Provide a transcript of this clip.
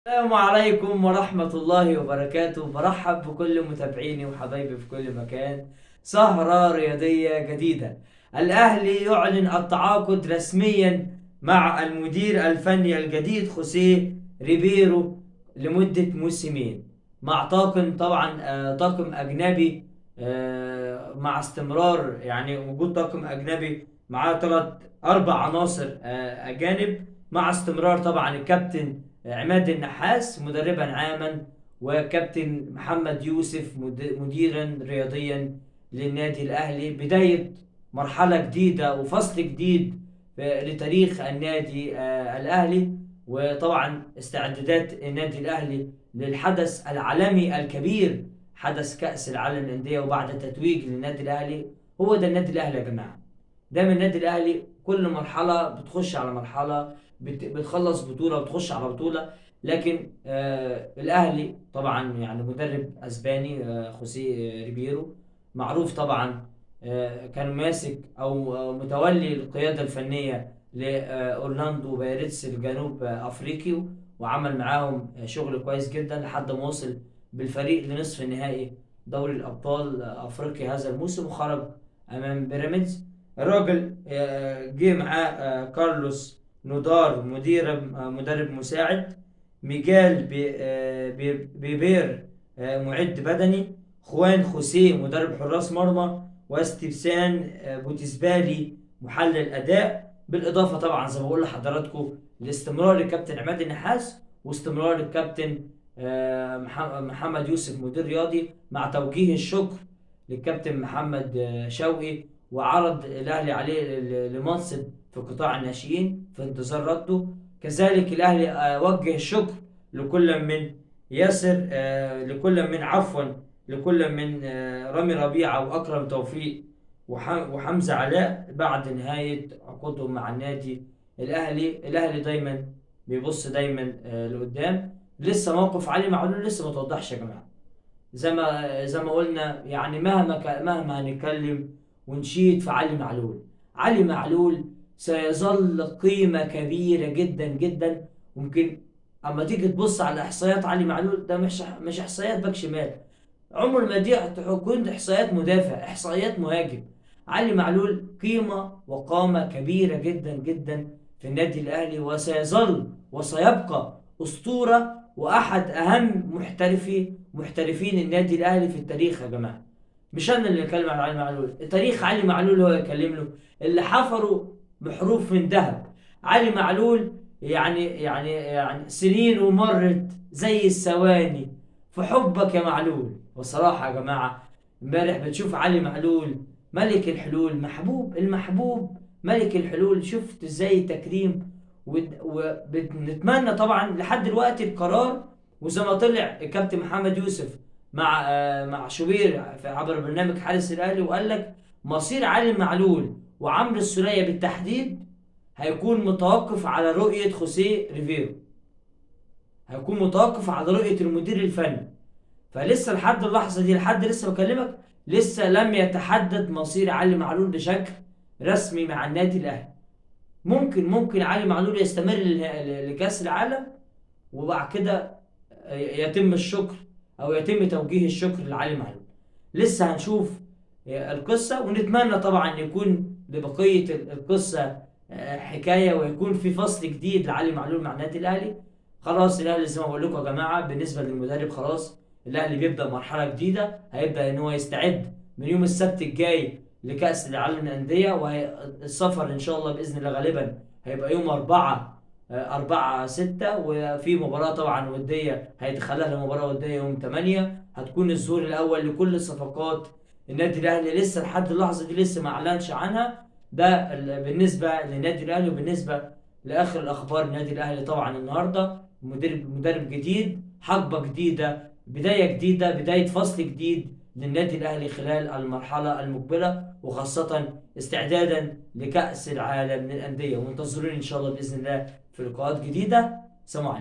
السلام عليكم ورحمة الله وبركاته. برحب بكل متابعيني وحبايبي في كل مكان. سهرة رياضية جديدة. الأهلي يعلن التعاقد رسميا مع المدير الفني الجديد خوسيه ريبيرو لمدة موسمين، مع طاقم طبعا طاقم أجنبي، مع استمرار، يعني وجود طاقم أجنبي معاه ثلاث أربع عناصر أجانب، مع استمرار طبعا الكابتن عماد النحاس مدربا عاما، وكابتن محمد يوسف مديرا رياضيا للنادي الأهلي. بداية مرحلة جديدة وفصل جديد لتاريخ النادي الأهلي، وطبعا استعدادات النادي الأهلي للحدث العالمي الكبير، حدث كأس العالم للأندية، وبعد تتويج للنادي الأهلي. هو ده النادي الأهلي يا جماعة. دايما النادي الأهلي كل مرحلة بتخش على مرحلة، بتخلص بطولة وتخش على بطولة. لكن الأهلي طبعا يعني مدرب أسباني، خوسيه ريبيرو، معروف طبعا. كان ماسك أو متولي القيادة الفنية لأورلاندو بايرتس الجنوب أفريقي، وعمل معاهم شغل كويس جدا لحد ما وصل بالفريق لنصف النهائي دوري الأبطال أفريقيا هذا الموسم، وخرج أمام بيراميدز. الراجل جه معاه كارلوس نودار مدرب مساعد، ميجال بيبير معد بدني، خوان خوسيه مدرب حراس مرمى، واستبسان بوتسبالي محلل اداء. بالاضافه طبعا زي ما بقول لحضراتكم لاستمرار الكابتن عماد النحاس، واستمرار الكابتن محمد يوسف مدير رياضي، مع توجيه الشكر للكابتن محمد شوقي، وعرض الاهلي عليه لمنصب في قطاع الناشئين في انتظار رده. كذلك الاهلي وجه الشكر لكل من ياسر لكل من عفوا لكل من رامي ربيعه واكرم توفيق وحمزه علاء بعد نهايه عقودهم مع النادي الاهلي. الاهلي دايما بيبص دايما لقدام. لسه موقف علي معلول لسه ما توضحش يا جماعه. زي ما قلنا، يعني مهما هنتكلم ونشيد في علي معلول، علي معلول سيظل قيمة كبيرة جدا جدا. ممكن اما تيجي تبص على احصائيات علي معلول، ده مش احصائيات باك شمال، عمر ما دي تكون احصائيات مدافع، احصائيات مهاجم. علي معلول قيمة وقامة كبيرة جدا جدا في النادي الاهلي، وسيظل وسيبقى اسطورة، واحد اهم محترفين النادي الاهلي في التاريخ يا جماعة. مش انا اللي اتكلم عن علي معلول، تاريخ علي معلول هو يكلم له، اللي حفروا بحروف من ذهب. علي معلول يعني سنين ومرت زي الثواني في حبك يا معلول. وصراحة يا جماعة، امبارح بتشوف علي معلول ملك الحلول، محبوب المحبوب، ملك الحلول. شفت ازاي تكريم، وبنتمنى طبعا لحد دلوقتي القرار. وزي ما طلع الكابتن محمد يوسف مع شوبير عبر برنامج حارس الاهلي، وقال لك مصير علي معلول وعمرو السولية بالتحديد هيكون متوقف على رؤية خوسيه ريفيرو، هيكون متوقف على رؤية المدير الفني. فلسه لحد اللحظة دي، لحد لسه بكلمك، لسه لم يتحدد مصير علي معلول بشكل رسمي مع النادي الأهلي. ممكن علي معلول يستمر لكأس العالم، وبعد كده يتم الشكر أو يتم توجيه الشكر لعلي معلول. لسه هنشوف القصة، ونتمنى طبعا يكون لبقية القصة حكاية، ويكون في فصل جديد لعلي معلول مع النادي الأهلي. خلاص الأهلي زي ما بقول لكم يا جماعة، بالنسبة للمدرب خلاص الأهلي بيبدأ مرحلة جديدة، هيبدأ إن هو يستعد من يوم السبت الجاي لكأس العالم للأندية، والسفر إن شاء الله بإذن الله غالبا هيبقى يوم 4/6، وفي مباراة طبعا ودية هيدخلها لمباراة ودية يوم 8. هتكون الظهور الأول لكل صفقات النادي الاهلي، لسه لحد اللحظه دي لسه ما اعلنش عنها. ده بالنسبه للنادي الاهلي. وبالنسبه لاخر الاخبار، النادي الاهلي طبعا النهارده مدرب جديد، حقبه جديده، بدايه جديده، بدايه فصل جديد للنادي الاهلي خلال المرحله المقبله، وخاصه استعدادا لكاس العالم للانديه. وانتظروني ان شاء الله باذن الله في لقاءات جديده. سلام عليكم.